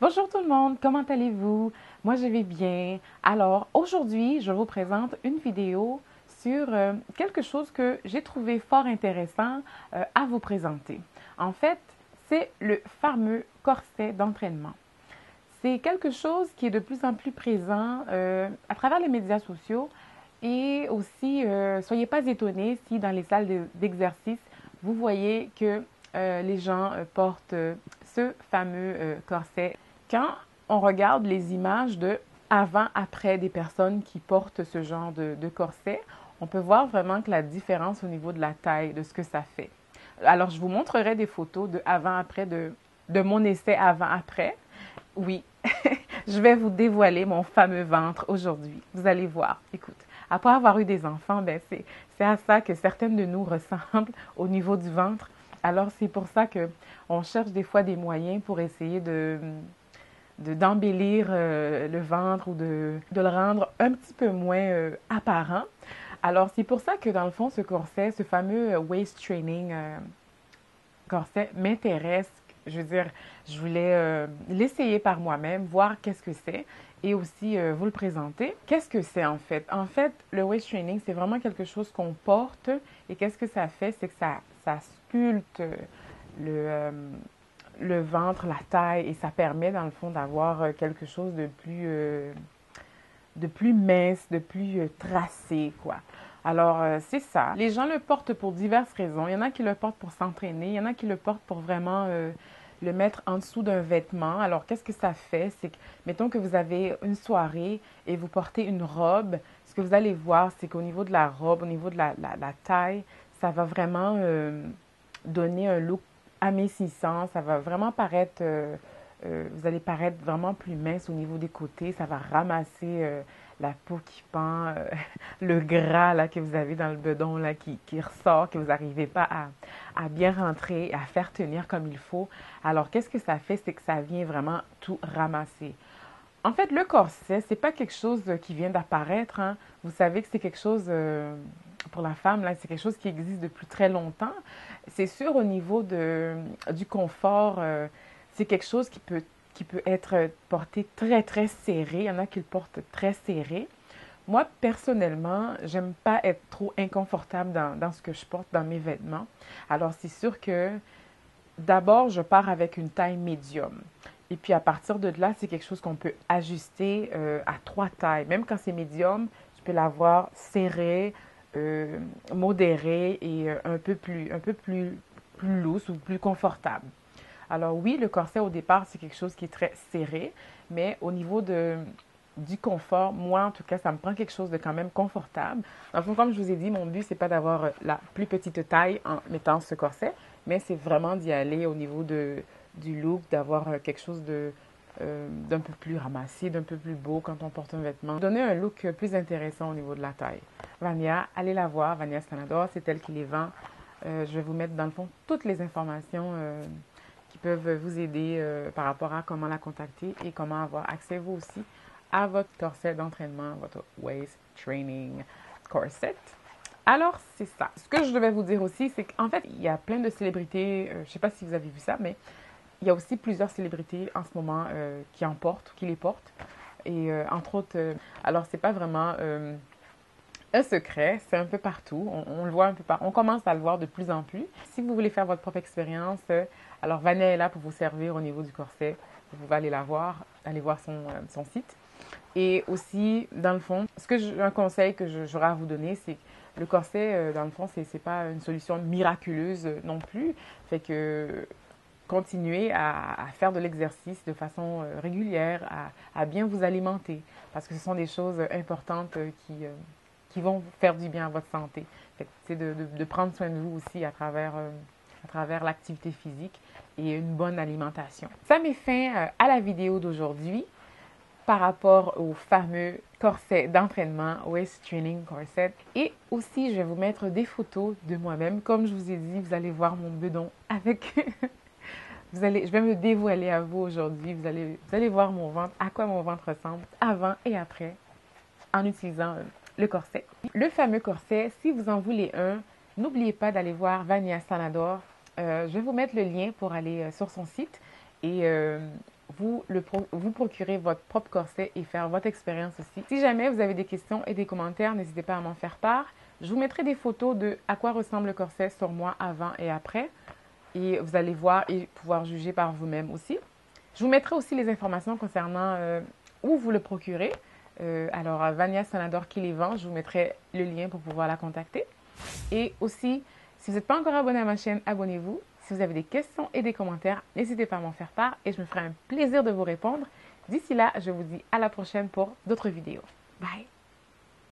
Bonjour tout le monde, comment allez-vous? Moi je vais bien. Alors aujourd'hui, je vous présente une vidéo sur quelque chose que j'ai trouvé fort intéressant à vous présenter. En fait, c'est le fameux corset d'entraînement. C'est quelque chose qui est de plus en plus présent à travers les médias sociaux et aussi, soyez pas étonnés si dans les salles d'exercice, vous voyez que les gens portent ce fameux corset. Quand on regarde les images de avant-après des personnes qui portent ce genre de corset, on peut voir vraiment que la différence au niveau de la taille, de ce que ça fait. Alors, je vous montrerai des photos de avant-après de mon essai avant-après. Oui, je vais vous dévoiler mon fameux ventre aujourd'hui. Vous allez voir. Écoute, après avoir eu des enfants, ben c'est à ça que certaines de nous ressemblent au niveau du ventre. Alors, c'est pour ça que on cherche des fois des moyens pour essayer d'embellir le ventre ou de le rendre un petit peu moins apparent. Alors, c'est pour ça que dans le fond, ce corset, ce fameux waist training corset m'intéresse. Je veux dire, je voulais l'essayer par moi-même, voir qu'est-ce que c'est et aussi vous le présenter. Qu'est-ce que c'est en fait? En fait, le waist training, c'est vraiment quelque chose qu'on porte et qu'est-ce que ça fait? C'est que ça sculpte le, euh, le ventre, la taille et ça permet dans le fond d'avoir quelque chose de plus mince, de plus tracé, quoi. Alors, c'est ça. Les gens le portent pour diverses raisons. Il y en a qui le portent pour s'entraîner, il y en a qui le portent pour vraiment le mettre en dessous d'un vêtement. Alors, qu'est-ce que ça fait? C'est que, mettons que vous avez une soirée et vous portez une robe, ce que vous allez voir, c'est qu'au niveau de la robe, au niveau de la taille, ça va vraiment donner un look amincissant, ça va vraiment paraître, vous allez paraître vraiment plus mince au niveau des côtés, ça va ramasser la peau qui pend, le gras là, que vous avez dans le bedon là, qui ressort, que vous n'arrivez pas à bien rentrer, à faire tenir comme il faut. Alors, qu'est-ce que ça fait? C'est que ça vient vraiment tout ramasser. En fait, le corset, c'est pas quelque chose qui vient d'apparaître, hein. Vous savez que c'est quelque chose pour la femme, là, c'est quelque chose qui existe depuis très longtemps. C'est sûr au niveau du confort, c'est quelque chose qui peut être porté très, très serré. Il y en a qui le portent très serré. Moi, personnellement, j'aime pas être trop inconfortable dans ce que je porte, dans mes vêtements. Alors, c'est sûr que d'abord, je pars avec une taille médium. Et puis à partir de là, c'est quelque chose qu'on peut ajuster à trois tailles. Même quand c'est médium, je peux l'avoir serré, modéré et plus loose ou plus confortable. Alors oui, le corset au départ, c'est quelque chose qui est très serré, mais au niveau du confort, moi en tout cas, ça me prend quelque chose de quand même confortable. Dans le fond, comme je vous ai dit, mon but, c'est pas d'avoir la plus petite taille en mettant ce corset, mais c'est vraiment d'y aller au niveau du look, d'avoir quelque chose d'un peu plus ramassé, d'un peu plus beau quand on porte un vêtement. Donner un look plus intéressant au niveau de la taille. Vania, allez la voir, Vania Stanador, c'est elle qui les vend. Je vais vous mettre dans le fond toutes les informations qui peuvent vous aider par rapport à comment la contacter et comment avoir accès vous aussi à votre corset d'entraînement, votre waist training corset. Alors, c'est ça. Ce que je devais vous dire aussi, c'est qu'en fait, il y a plein de célébrités, je ne sais pas si vous avez vu ça, mais il y a aussi plusieurs célébrités en ce moment qui en portent, qui les portent. Et entre autres, alors c'est pas vraiment un secret, c'est un peu partout. On le voit un peu partout. On commence à le voir de plus en plus. Si vous voulez faire votre propre expérience, alors Vania est là pour vous servir au niveau du corset. Vous pouvez aller la voir, aller voir son site. Et aussi, dans le fond, un conseil que j'aurais à vous donner, c'est que le corset, dans le fond, c'est pas une solution miraculeuse non plus. Fait que continuez à faire de l'exercice de façon régulière, à bien vous alimenter, parce que ce sont des choses importantes qui vont vous faire du bien à votre santé. C'est de prendre soin de vous aussi à travers l'activité physique et une bonne alimentation. Ça met fin à la vidéo d'aujourd'hui par rapport au fameux corset d'entraînement Waist Training Corset. Et aussi, je vais vous mettre des photos de moi-même. Comme je vous ai dit, vous allez voir mon bedon avec... je vais me dévoiler à vous aujourd'hui. Vous allez voir mon ventre, à quoi mon ventre ressemble avant et après en utilisant le corset. Le fameux corset, si vous en voulez un, n'oubliez pas d'aller voir Vania Sanador. Je vais vous mettre le lien pour aller sur son site et vous procurer votre propre corset et faire votre expérience aussi. Si jamais vous avez des questions et des commentaires, n'hésitez pas à m'en faire part. Je vous mettrai des photos de à quoi ressemble le corset sur moi avant et après. Et vous allez voir et pouvoir juger par vous-même aussi. Je vous mettrai aussi les informations concernant où vous le procurez. Alors, Vania Sanador qui les vend, je vous mettrai le lien pour pouvoir la contacter. Et aussi, si vous n'êtes pas encore abonné à ma chaîne, abonnez-vous. Si vous avez des questions et des commentaires, n'hésitez pas à m'en faire part et je me ferai un plaisir de vous répondre. D'ici là, je vous dis à la prochaine pour d'autres vidéos. Bye!